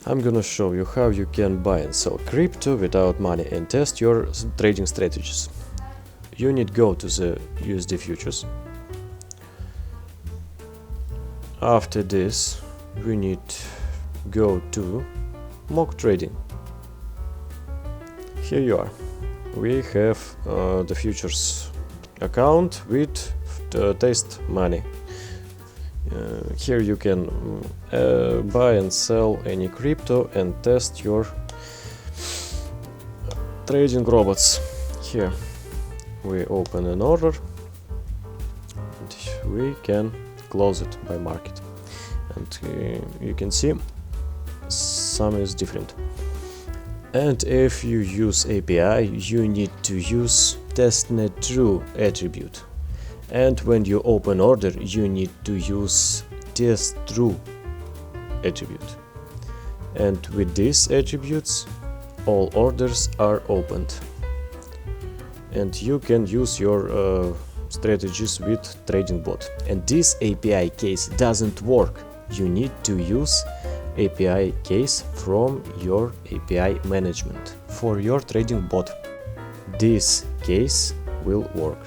I'm gonna show you how you can buy and sell crypto without money and test your trading strategies. You need go to the USD futures. After this, we need go to mock trading. Here you are. We have the futures account with test money. Here you can buy and sell any crypto and test your trading robots. Here we open an order and we can close it by market, and you can see some is different. And if you use API, you need to use testnet true attribute. And when you open order, you need to use test true attribute. And with these attributes, all orders are opened. And you can use your strategies with trading bot. And this API case doesn't work. You need to use API case from your API management for your trading bot. This case will work.